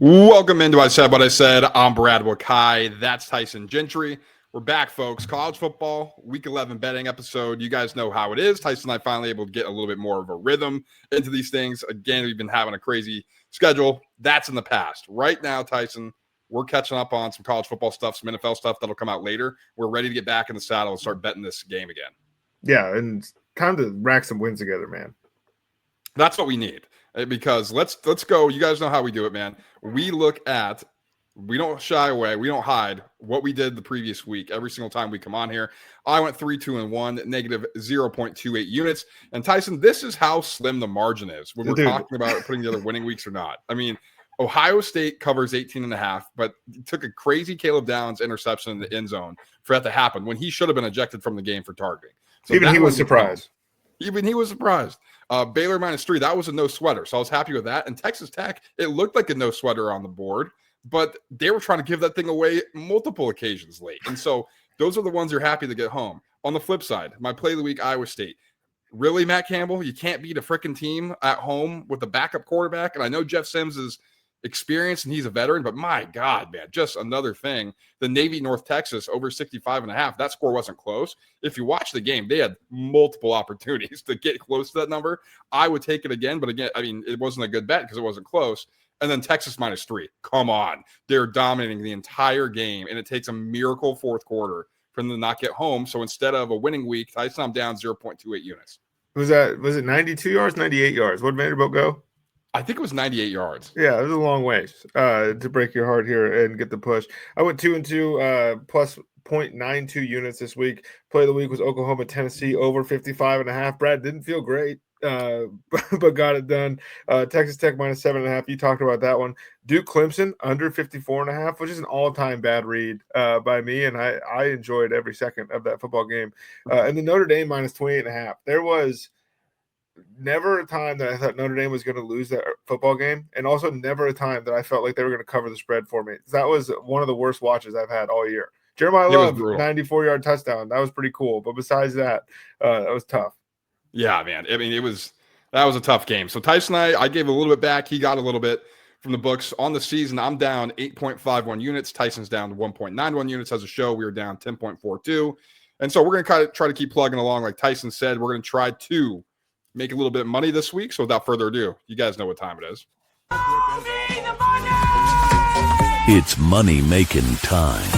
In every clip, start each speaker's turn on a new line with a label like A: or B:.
A: Welcome into I Said What I Said. I'm Brad Wakai. That's Tyson Gentry. We're back, folks. College football, week 11 betting episode. You guys know how it is. Tyson and I finally able to get a little bit more of a rhythm into these things. Again, we've been having a crazy schedule. That's in the past. Right now, Tyson, we're catching up on some college football stuff, some NFL stuff that'll come out later. We're ready to get back in the saddle and start betting this game again.
B: Yeah, and time to rack some wins together, man.
A: That's what we need. Because let's go. You guys know how we do it, man. We don't shy away. We don't hide what we did the previous week. Every single time we come on here, I went 3-2-1, negative 0.28 units. And Tyson, this is how slim the margin is when we're talking about putting together winning weeks or not. I mean, Ohio State covers 18.5, but took a crazy Caleb Downs interception in the end zone for that to happen when he should have been ejected from the game for targeting.
B: So even he was surprised.
A: Even he was surprised. Baylor -3, that was a no sweater. So I was happy with that. And Texas Tech, it looked like a no sweater on the board, but they were trying to give that thing away multiple occasions late. And so those are the ones you're happy to get home. On the flip side, my play of the week, Iowa State. Really, Matt Campbell, you can't beat a freaking team at home with a backup quarterback. And I know Jeff Sims is experienced and he's a veteran, but my God, man, just another thing. The Navy North Texas over 65.5, that score wasn't close. If you watch the game, they had multiple opportunities to get close to that number. I would take it again, but again, I mean, it wasn't a good bet because it wasn't close. And then Texas -3. Come on. They're dominating the entire game, and it takes a miracle fourth quarter for them to not get home. So instead of a winning week, Tyson, I'm down 0.28 units.
B: Was it 92 yards, 98 yards? What did Vanderbilt go?
A: I think it was 98 yards.
B: Yeah, it was a long ways to break your heart here and get the push. I went 2-2 plus 0.92 units this week. Play of the week was Oklahoma, Tennessee over 55.5. Brad didn't feel great, but got it done. Texas Tech -7.5. You talked about that one. Duke Clemson under 54.5, which is an all-time bad read by me, and I enjoyed every second of that football game. And the Notre Dame -28.5. There was never a time that I thought Notre Dame was going to lose that football game, and also never a time that I felt like they were going to cover the spread for me. That was one of the worst watches I've had all year. Jeremiah Love, 94-yard touchdown. That was pretty cool. But besides that, that was tough.
A: Yeah, man. I mean, that was a tough game. So Tyson and I gave a little bit back. He got a little bit from the books. On the season, I'm down 8.51 units. Tyson's down 1.91 units. As a show, we were down 10.42. And so we're going to kind of try to keep plugging along. Like Tyson said, we're going to try to make a little bit of money this week. So without further ado, you guys know what time it is.
C: It's money-making time.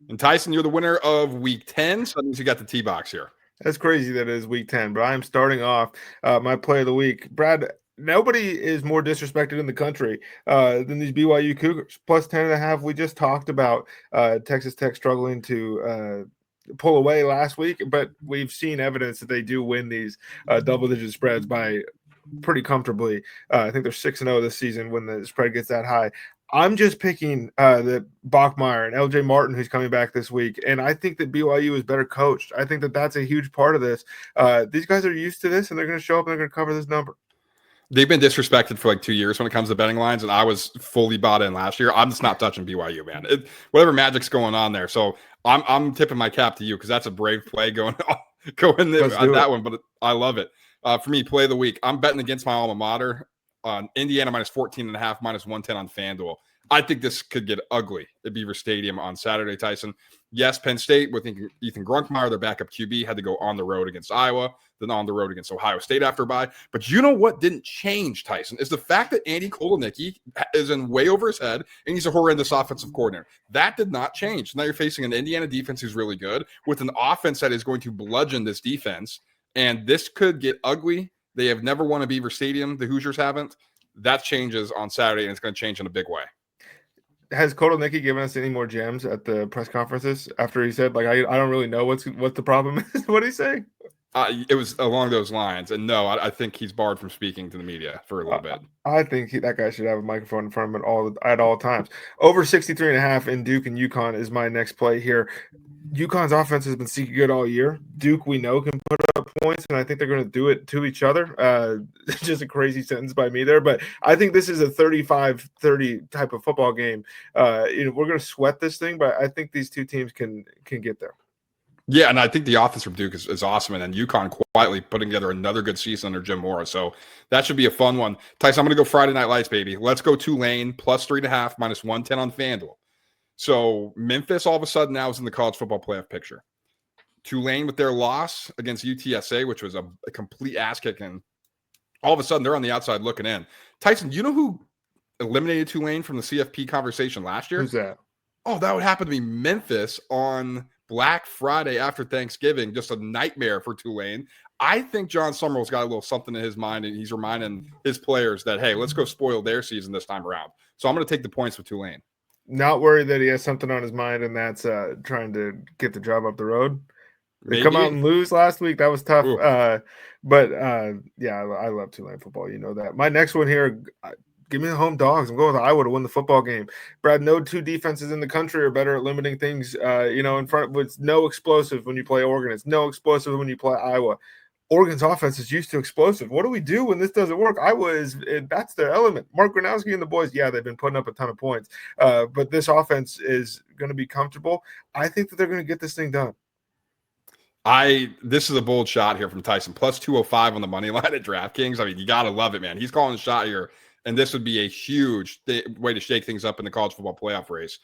A: And Tyson, you're the winner of week 10. So that means you got the T-box here.
B: That's crazy that it is week 10, but I'm starting off my play of the week. Brad, nobody is more disrespected in the country than these BYU Cougars. Plus 10.5. We just talked about Texas Tech struggling to pull away last week, but we've seen evidence that they do win these double-digit spreads by pretty comfortably. I think they're 6-0 this season when the spread gets that high. I'm just picking the Bachmeier and LJ Martin, who's coming back this week, and I think that BYU is better coached. I think that that's a huge part of this. These guys are used to this, and they're going to show up and they're going to cover this number.
A: They've been disrespected for like 2 years when it comes to betting lines, and I was fully bought in last year. I'm just not touching BYU, man. Whatever magic's going on there. So I'm tipping my cap to you because that's a brave play going on that one, but I love it. For me, play of the week, I'm betting against my alma mater on Indiana -14.5, -110 on FanDuel. I think this could get ugly at Beaver Stadium on Saturday, Tyson. Yes, Penn State with Ethan Grunkmeyer, their backup QB, had to go on the road against Iowa, then on the road against Ohio State after bye. But you know what didn't change, Tyson, is the fact that Andy Kotelnicki is in way over his head, and he's a horrendous offensive coordinator. That did not change. Now you're facing an Indiana defense who's really good with an offense that is going to bludgeon this defense, and this could get ugly. They have never won a Beaver Stadium. The Hoosiers haven't. That changes on Saturday, and it's going to change in a big way.
B: Has Kotelnicki given us any more gems at the press conferences after he said, like, I don't really know what the problem is? What did he say?
A: It was along those lines. And no, I think he's barred from speaking to the media for a little bit.
B: I think that guy should have a microphone in front of him at all times. Over 63.5 in Duke and UConn is my next play here. UConn's offense has been sneaky good all year. Duke, we know, can put up points, and I think they're going to do it to each other. Just a crazy sentence by me there, but I think this is a 35-30 type of football game. We're going to sweat this thing, but I think these two teams can get there.
A: Yeah, and I think the offense from Duke is awesome. And then UConn quietly putting together another good season under Jim Mora. So that should be a fun one. Tyson, I'm going to go Friday Night Lights, baby. Let's go Tulane, plus 3.5, minus 110 on FanDuel. So Memphis all of a sudden now is in the college football playoff picture. Tulane with their loss against UTSA, which was a complete ass kicking. All of a sudden, they're on the outside looking in. Tyson, do you know who eliminated Tulane from the CFP conversation last year?
B: Who's that?
A: Oh, that would happen to be Memphis on Black Friday after Thanksgiving. Just a nightmare for Tulane. I think John Summerall's got a little something in his mind, and he's reminding his players that, hey, let's go spoil their season this time around. So I'm going to take the points with Tulane.
B: Not worried that he has something on his mind, and that's trying to get the job up the road. They
A: Maybe.
B: come out and lose last week. That was tough. But I love Tulane football. You know that. My next one here, give me the home dogs. I'm going with Iowa to win the football game. Brad, no two defenses in the country are better at limiting things, in front. It's no explosive when you play Oregon. It's no explosive when you play Iowa. Oregon's offense is used to explosive. What do we do when this doesn't work? Iowa that's their element. Mark Gronowski and the boys, they've been putting up a ton of points. But this offense is going to be comfortable. I think that they're going to get this thing done.
A: This is a bold shot here from Tyson. Plus 205 on the money line at DraftKings. I mean, you got to love it, man. He's calling a shot here. And this would be a huge way to shake things up in the college football playoff race.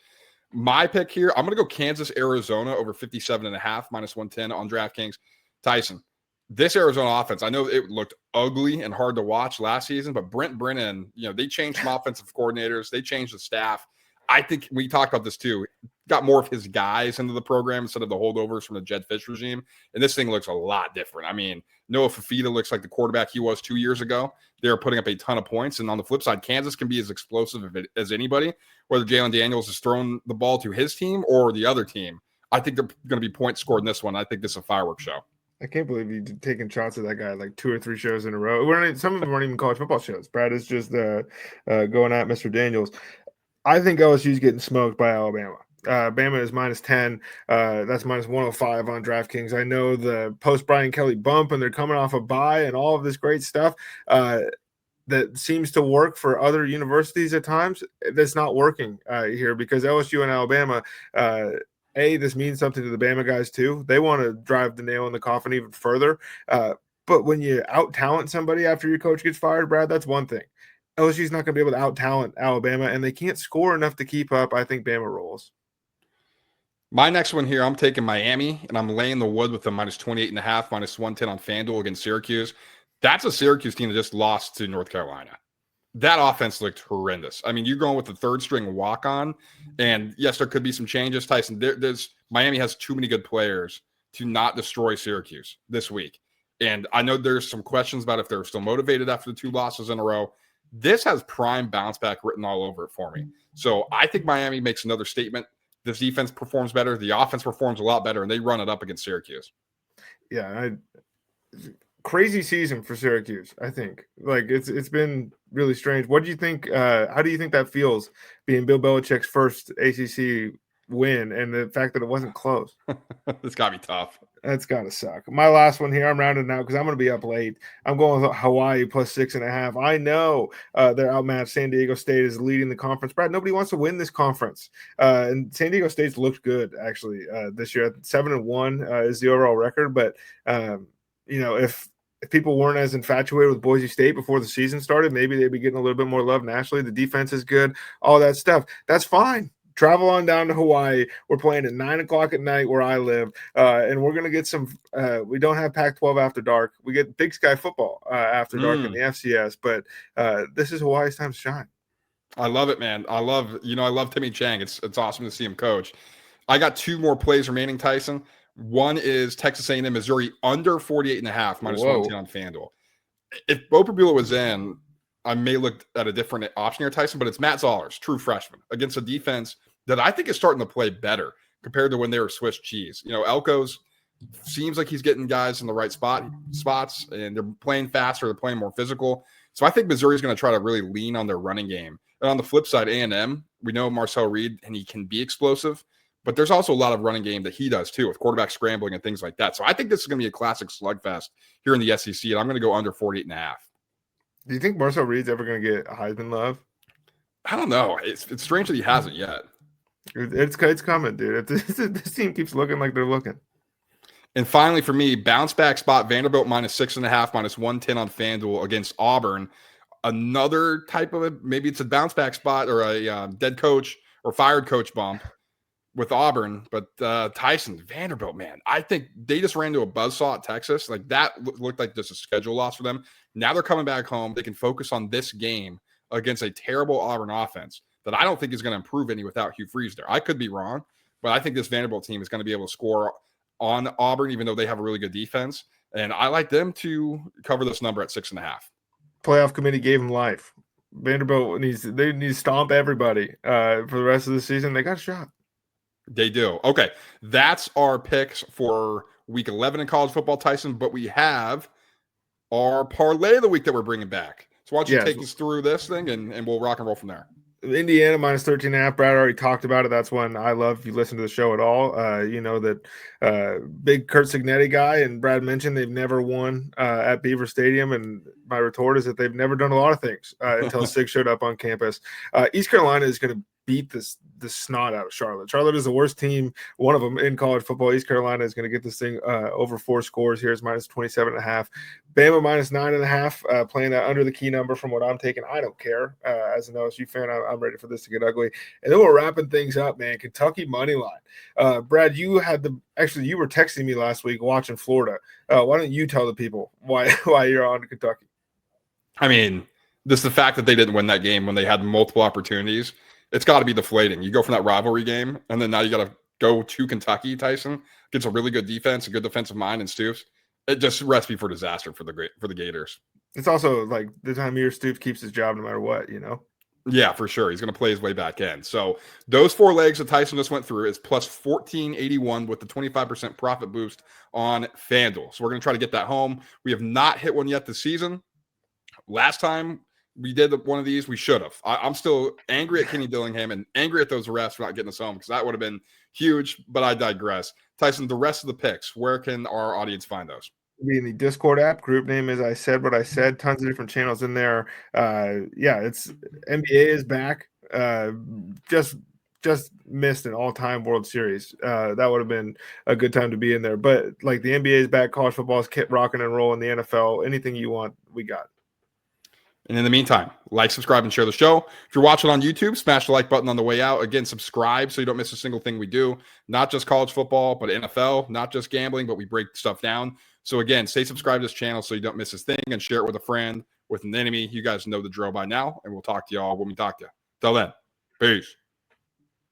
A: My pick here, I'm going to go Kansas, Arizona over 57.5, minus 110 on DraftKings. Tyson, this Arizona offense, I know it looked ugly and hard to watch last season, but Brent Brennan, they changed some offensive coordinators. They changed the staff. I think we talked about this too. Got more of his guys into the program instead of the holdovers from the Jed Fish regime. And this thing looks a lot different. I mean, Noah Fafita looks like the quarterback he was 2 years ago. They're putting up a ton of points. And on the flip side, Kansas can be as explosive as anybody, whether Jalen Daniels is throwing the ball to his team or the other team. I think they're going to be points scored in this one. I think this is a fireworks show.
B: I can't believe you taking shots at that guy like 2 or 3 shows in a row. Some of them weren't even college football shows. Brad is just going at Mr. Daniels. I think LSU's getting smoked by Alabama. Bama is minus 10. That's minus 105 on DraftKings. I know the post-Brian Kelly bump, and they're coming off a bye and all of this great stuff that seems to work for other universities at times. That's not working here because LSU and Alabama this means something to the Bama guys too. They want to drive the nail in the coffin even further. But when you out-talent somebody after your coach gets fired, Brad, that's one thing. LSU's not going to be able to out-talent Alabama, and they can't score enough to keep up. I think Bama rolls.
A: My next one here, I'm taking Miami, and I'm laying the wood with them minus 28.5, minus 110 on FanDuel against Syracuse. That's a Syracuse team that just lost to North Carolina. That offense looked horrendous. I mean, you're going with the third-string walk-on, and yes, there could be some changes. Tyson, Miami has too many good players to not destroy Syracuse this week. And I know there's some questions about if they're still motivated after the 2 losses in a row. This has prime bounce back written all over it for me. So I think Miami makes another statement. This defense performs better. The offense performs a lot better, and they run it up against Syracuse.
B: Yeah, crazy season for Syracuse, I think. Like, it's been really strange. What do you think? How do you think that feels being Bill Belichick's first ACC win and the fact that it wasn't close?
A: It's got to be tough.
B: That's got to suck. My last one here, I'm rounding out because I'm going to be up late. I'm going with Hawaii plus 6.5. I know they're outmatched. San Diego State is leading the conference. Brad, nobody wants to win this conference. And San Diego State's looked good, actually, this year. 7-1 is the overall record. But, if people weren't as infatuated with Boise State before the season started, maybe they'd be getting a little bit more love nationally. The defense is good, all that stuff. That's fine. Travel on down to Hawaii. We're playing at 9 o'clock at night where I live, and we're going to get some we don't have Pac-12 after dark. We get Big Sky football after dark in the FCS, but this is Hawaii's time to shine.
A: I love it, man. I love Timmy Chang. It's awesome to see him coach. I got 2 more plays remaining, Tyson. One is Texas A&M, Missouri under 48.5, minus 110 on FanDuel. If Bo Prabula was in, I may look at a different option here, Tyson, but it's Matt Zollers, true freshman, against a defense that I think is starting to play better compared to when they were Swiss cheese. Elko's seems like he's getting guys in the right spots, and they're playing faster, they're playing more physical. So I think Missouri's going to try to really lean on their running game. And on the flip side, A&M, we know Marcel Reed, and he can be explosive, but there's also a lot of running game that he does too, with quarterback scrambling and things like that. So I think this is going to be a classic slugfest here in the SEC, and I'm going to go under 48.5. Do
B: you think Marcel Reed's ever going to get Heisman love?
A: I don't know. It's strange that he hasn't yet.
B: It's coming, dude. If this team keeps looking like they're looking.
A: And finally, for me, bounce back spot, Vanderbilt -6.5, -110 on FanDuel against Auburn. Another type of maybe it's a bounce back spot or a dead coach or fired coach bump with Auburn. But Tyson, Vanderbilt, man, I think they just ran into a buzzsaw at Texas. Like that looked like just a schedule loss for them. Now they're coming back home. They can focus on this game against a terrible Auburn offense that I don't think is going to improve any without Hugh Freeze there. I could be wrong, but I think this Vanderbilt team is going to be able to score on Auburn, even though they have a really good defense. And I like them to cover this number at 6.5.
B: Playoff committee gave him life. Vanderbilt need to stomp everybody for the rest of the season. They got a shot.
A: They do. Okay, that's our picks for week 11 in college football, Tyson. But we have our parlay of the week that we're bringing back. So why don't you take us through this thing, and we'll rock and roll from there.
B: Indiana -13.5. Brad already talked about it. That's one I love. If you listen to the show at all, you know that big 𝐾𝐨𝐧'𝐭 guy, and Brad mentioned they've never won at Beaver Stadium, and my retort is that they've never done a lot of things until SIG showed up on campus. East Carolina is going to beat the snot out of Charlotte. Charlotte is the worst team, one of them in college football. East Carolina is going to get this thing over 4 scores. Here's -27.5. Bama -9.5, playing that under the key number from what I'm taking. I don't care. As an LSU fan, I'm ready for this to get ugly. And then we're wrapping things up, man. Kentucky money line. Brad, you were texting me last week watching Florida. Why don't you tell the people why you're on Kentucky?
A: I mean, the fact that they didn't win that game when they had multiple opportunities. It's got to be deflating. You go from that rivalry game, and then now you got to go to Kentucky. Tyson gets a really good defense, a good defensive mind, and Stoops. It just recipe for disaster for the Gators.
B: It's also like the time of year Stoops keeps his job no matter what, you know.
A: Yeah, for sure. He's going to play his way back in. So those 4 legs that Tyson just went through is plus 1481 with the 25% profit boost on FanDuel. So we're going to try to get that home. We have not hit one yet this season. Last time we did one of these, we should have. I'm still angry at Kenny Dillingham and angry at those refs for not getting us home because that would have been huge, but I digress. Tyson, the rest of the picks, where can our audience find those?
B: Be in the Discord app. Group name is I Said What I Said. Tons of different channels in there. It's NBA is back. Just missed an all-time World Series. That would have been a good time to be in there. But like the NBA is back, college football is rocking and rolling, the NFL, anything you want, we got.
A: And in the meantime, like, subscribe, and share the show. If you're watching on YouTube, smash the like button on the way out. Again, subscribe so you don't miss a single thing we do. Not just college football, but NFL. Not just gambling, but we break stuff down. So again, stay subscribed to this channel so you don't miss this thing, and share it with a friend, with an enemy. You guys know the drill by now, and we'll talk to y'all when we talk to you. Till then, peace.